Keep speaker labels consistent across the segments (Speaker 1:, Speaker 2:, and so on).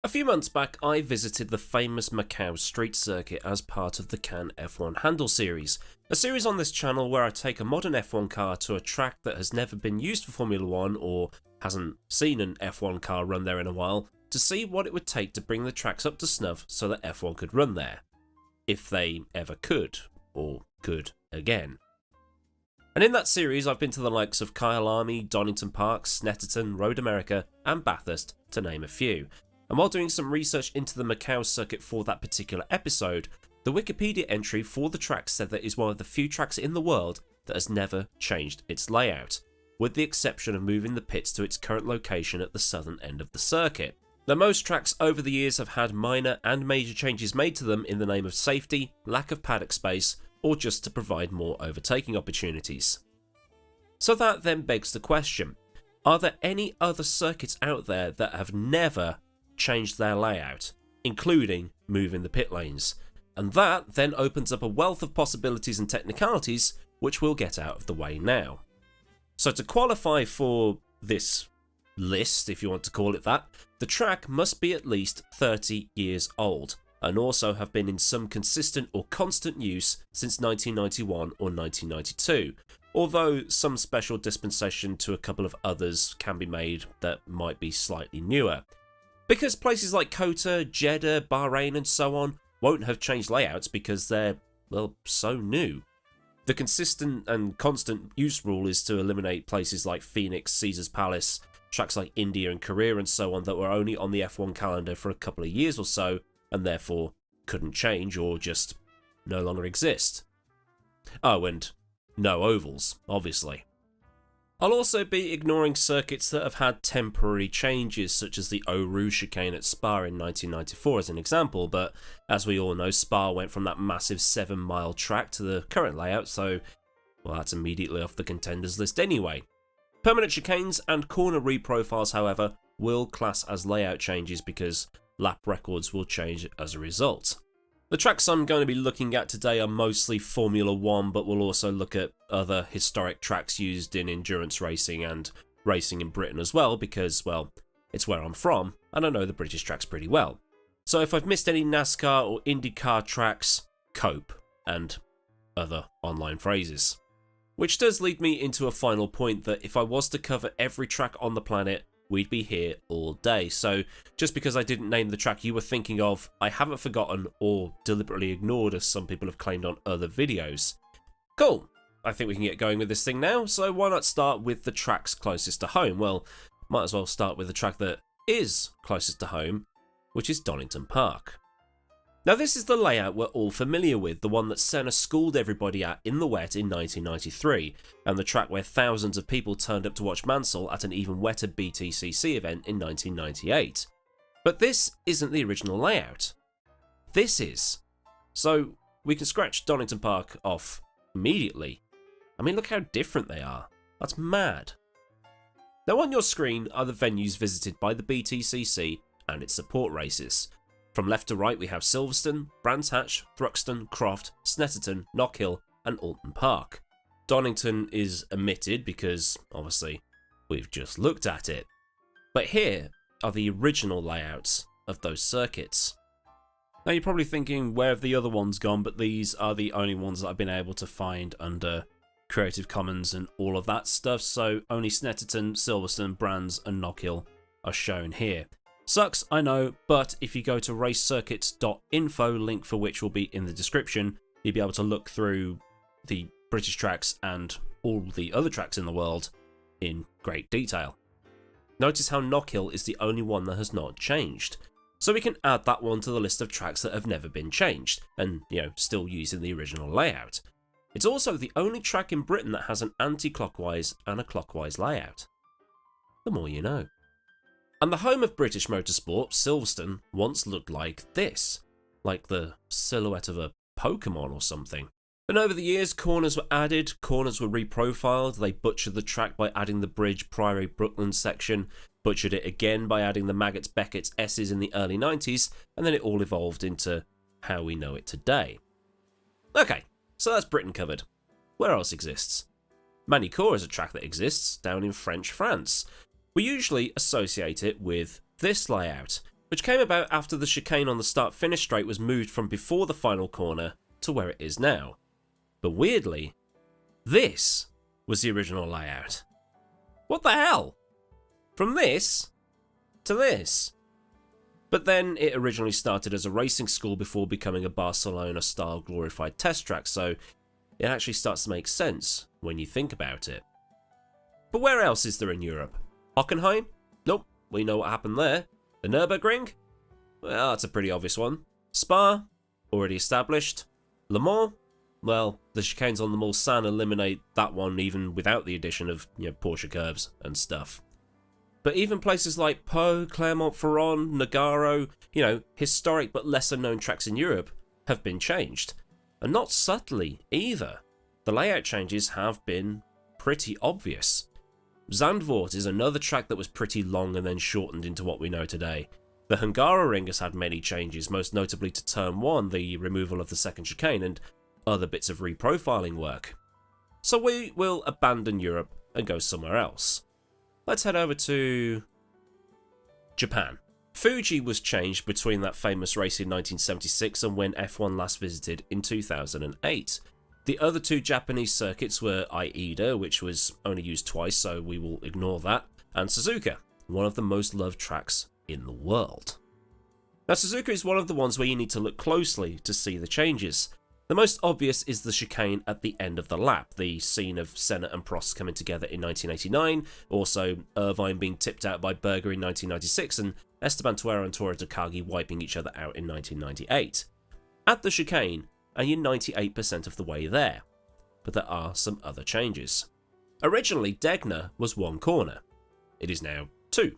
Speaker 1: few months back, I visited the famous Macau street circuit as part of the Can F1 Handle series, a series on this channel where I take a modern F1 car to a track that has never been used for Formula 1 or hasn't seen an F1 car run there in a while, to see what it would take to bring the tracks up to snuff so that F1 could run there. If they ever could, or could again. And in that series I've been to the likes of Kyalami, Donington Park, Snetterton, Road America and Bathurst, to name a few. And while doing some research into the Macau circuit for that particular episode, the Wikipedia entry for the track said that it is one of the few tracks in the world that has never changed its layout, with the exception of moving the pits to its current location at the southern end of the circuit. Now, most tracks over the years have had minor and major changes made to them in the name of safety, lack of paddock space, or just to provide more overtaking opportunities. So that then begs the question, are there any other circuits out there that have never changed their layout, including moving the pit lanes? And that then opens up a wealth of possibilities and technicalities, which we'll get out of the way now. So to qualify for this list, if you want to call it that, the track must be at least 30 years old, and also have been in some consistent or constant use since 1991 or 1992, although some special dispensation to a couple of others can be made that might be slightly newer. Because places like Qatar, Jeddah, Bahrain and so on won't have changed layouts because they're, well, so new. The consistent and constant use rule is to eliminate places like Phoenix, Caesars Palace, tracks like India and Korea and so on that were only on the F1 calendar for a couple of years or so and therefore couldn't change or just no longer exist. Oh, and no ovals, obviously. I'll also be ignoring circuits that have had temporary changes, such as the Oru chicane at Spa in 1994 as an example, but as we all know, Spa went from that massive 7-mile track to the current layout, so well, that's immediately off the contenders list anyway. Permanent chicanes and corner reprofiles, however, will class as layout changes because lap records will change as a result. The tracks I'm going to be looking at today are mostly Formula 1, but we'll also look at other historic tracks used in endurance racing and racing in Britain as well because, well, it's where I'm from and I know the British tracks pretty well. So if I've missed any NASCAR or IndyCar tracks, cope, and other online phrases. Which does lead me into a final point that if I was to cover every track on the planet, we'd be here all day. So just because I didn't name the track you were thinking of, I haven't forgotten or deliberately ignored as some people have claimed on other videos. Cool, I think we can get going with this thing now, so why not start with the tracks closest to home? Well, might as well start with the track that is closest to home, which is Donington Park. Now this is the layout we're all familiar with, the one that Senna schooled everybody at in the wet in 1993, and the track where thousands of people turned up to watch Mansell at an even wetter BTCC event in 1998. But this isn't the original layout. This is. So we can scratch Donington Park off immediately. I mean, look how different they are. That's mad. Now on your screen are the venues visited by the BTCC and its support races. From left to right we have Silverstone, Brands Hatch, Thruxton, Croft, Snetterton, Knockhill and Alton Park. Donington is omitted because, obviously, we've just looked at it. But here are the original layouts of those circuits. Now you're probably thinking, where have the other ones gone? But these are the only ones that I've been able to find under Creative Commons and all of that stuff, so only Snetterton, Silverstone, Brands and Knockhill are shown here. Sucks, I know, but if you go to racecircuits.info, link for which will be in the description, you'll be able to look through the British tracks and all the other tracks in the world in great detail. Notice how Knockhill is the only one that has not changed, so we can add that one to the list of tracks that have never been changed, and, still using the original layout. It's also the only track in Britain that has an anti-clockwise and a clockwise layout. The more you know. And the home of British motorsport, Silverstone, once looked like this, like the silhouette of a Pokemon or something. And over the years, corners were added, corners were reprofiled, they butchered the track by adding the Bridge Priory Brooklands section, butchered it again by adding the Maggotts Beckett's S's in the early 90s, and then it all evolved into how we know it today. Okay, so that's Britain covered. Where else exists? Manicourt is a track that exists down in French France. We usually associate it with this layout, which came about after the chicane on the start-finish straight was moved from before the final corner to where it is now. But weirdly, this was the original layout. What the hell? From this to this. But then it originally started as a racing school before becoming a Barcelona-style glorified test track, so it actually starts to make sense when you think about it. But where else is there in Europe? Hockenheim? Nope, we know what happened there. The Nürburgring? Well, that's a pretty obvious one. Spa? Already established. Le Mans? Well, the chicanes on the Mulsanne eliminate that one even without the addition of, Porsche curves and stuff. But even places like Pau, Clermont-Ferrand, Nogaro, historic but lesser known tracks in Europe have been changed. And not subtly either. The layout changes have been pretty obvious. Zandvoort is another track that was pretty long and then shortened into what we know today. The Hungaroring has had many changes, most notably to Turn 1, the removal of the second chicane, and other bits of reprofiling work. So we will abandon Europe and go somewhere else. Let's head over to Japan. Fuji was changed between that famous race in 1976 and when F1 last visited in 2008. The other two Japanese circuits were Aida, which was only used twice, so we will ignore that, and Suzuka, one of the most loved tracks in the world. Now, Suzuka is one of the ones where you need to look closely to see the changes. The most obvious is the chicane at the end of the lap, the scene of Senna and Prost coming together in 1989, also Irvine being tipped out by Berger in 1996, and Esteban Tuera and Toru Takagi wiping each other out in 1998. At the chicane, and you're 98% of the way there. But there are some other changes. Originally, Degner was one corner. It is now two.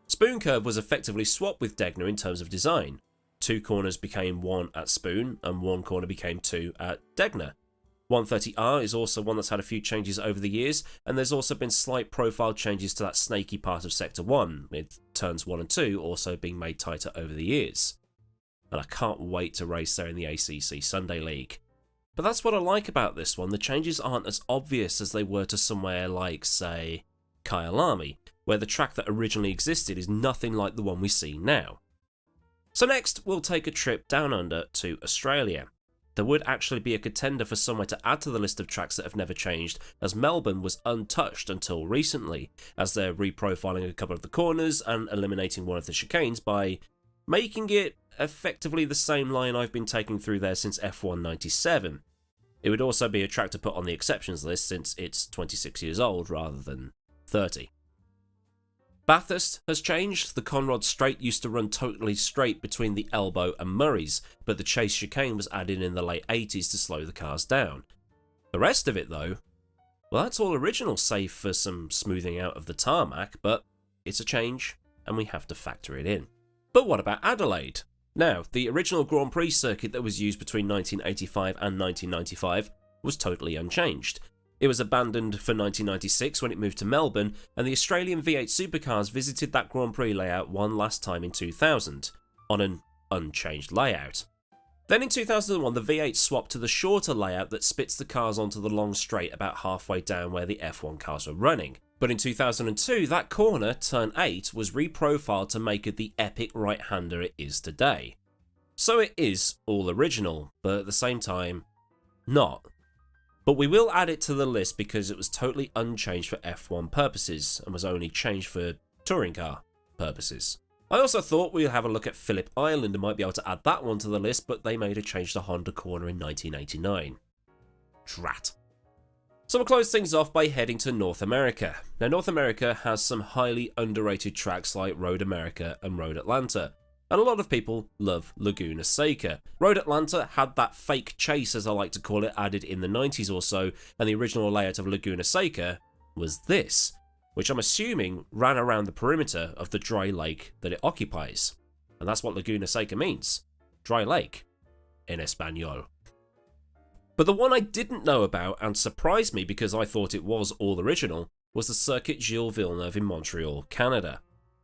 Speaker 1: Spoon Curve was effectively swapped with Degner in terms of design. Two corners became one at Spoon, and one corner became two at Degner. 130R is also one that's had a few changes over the years, and there's also been slight profile changes to that snaky part of Sector 1, with turns 1 and 2 also being made tighter over the years. And I can't wait to race there in the ACC Sunday League. But that's what I like about this one, the changes aren't as obvious as they were to somewhere like, say, Kyalami, where the track that originally existed is nothing like the one we see now. So next, we'll take a trip down under to Australia. There would actually be a contender for somewhere to add to the list of tracks that have never changed, as Melbourne was untouched until recently, as they're reprofiling a couple of the corners and eliminating one of the chicanes by making it effectively the same line I've been taking through there since F1 97. It would also be a track to put on the exceptions list since it's 26 years old rather than 30. Bathurst has changed. The Conrod Straight used to run totally straight between the Elbow and Murray's, but the Chase chicane was added in the late 80s to slow the cars down. The rest of it though, well, that's all original save for some smoothing out of the tarmac, but it's a change and we have to factor it in. But what about Adelaide? Now, the original Grand Prix circuit that was used between 1985 and 1995 was totally unchanged. It was abandoned for 1996 when it moved to Melbourne, and the Australian V8 supercars visited that Grand Prix layout one last time in 2000, on an unchanged layout. Then in 2001, the V8 swapped to the shorter layout that spits the cars onto the long straight about halfway down where the F1 cars were running. But in 2002, that corner, turn 8, was reprofiled to make it the epic right-hander it is today. So it is all original, but at the same time, not. But we will add it to the list because it was totally unchanged for F1 purposes, and was only changed for touring car purposes. I also thought we'd have a look at Phillip Island and might be able to add that one to the list, but they made a change to Honda Corner in 1989. Drat. So we'll close things off by heading to North America. Now, North America has some highly underrated tracks like Road America and Road Atlanta, and a lot of people love Laguna Seca. Road Atlanta had that fake chase, as I like to call it, added in the 90s or so, and the original layout of Laguna Seca was this, which I'm assuming ran around the perimeter of the dry lake that it occupies. And that's what Laguna Seca means. Dry lake. In Espanol. But the one I didn't know about, and surprised me because I thought it was all original, was the Circuit Gilles Villeneuve in Montreal, Canada.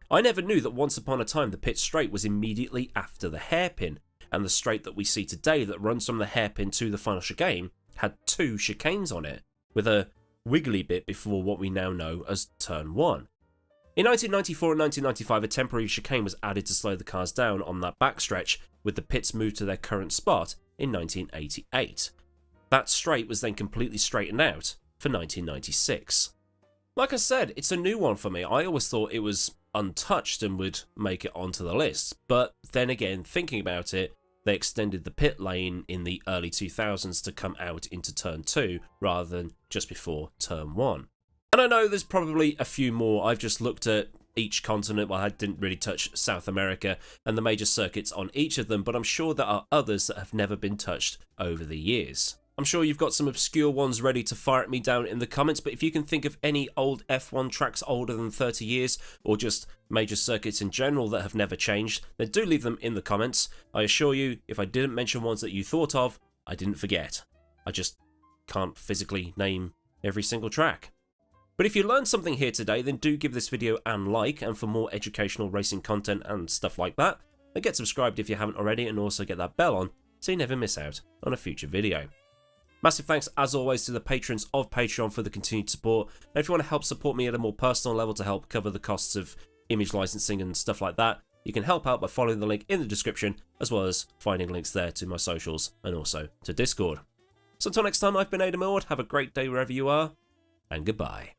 Speaker 1: I never knew that once upon a time the pit straight was immediately after the hairpin, and the straight that we see today that runs from the hairpin to the final chicane had two chicanes on it, with a wiggly bit before what we now know as Turn 1. In 1994 and 1995, a temporary chicane was added to slow the cars down on that backstretch, with the pits moved to their current spot in 1988. That straight was then completely straightened out for 1996. Like I said, it's a new one for me. I always thought it was untouched and would make it onto the list, but then again, thinking about it, they extended the pit lane in the early 2000s to come out into turn 2 rather than just before turn 1. And I know there's probably a few more. I've just looked at each continent. Well, I didn't really touch South America and the major circuits on each of them, but I'm sure there are others that have never been touched over the years. I'm sure you've got some obscure ones ready to fire at me down in the comments, but if you can think of any old F1 tracks older than 30 years, or just major circuits in general that have never changed, then do leave them in the comments. I assure you, if I didn't mention ones that you thought of, I didn't forget. I just can't physically name every single track. But if you learned something here today, then do give this video a like, and for more educational racing content and stuff like that, then get subscribed if you haven't already, and also get that bell on so you never miss out on a future video. Massive thanks, as always, to the patrons of Patreon for the continued support. And if you want to help support me at a more personal level to help cover the costs of image licensing and stuff like that, you can help out by following the link in the description, as well as finding links there to my socials and also to Discord. So until next time, I've been AdmiralLaWind. Have a great day wherever you are, and goodbye.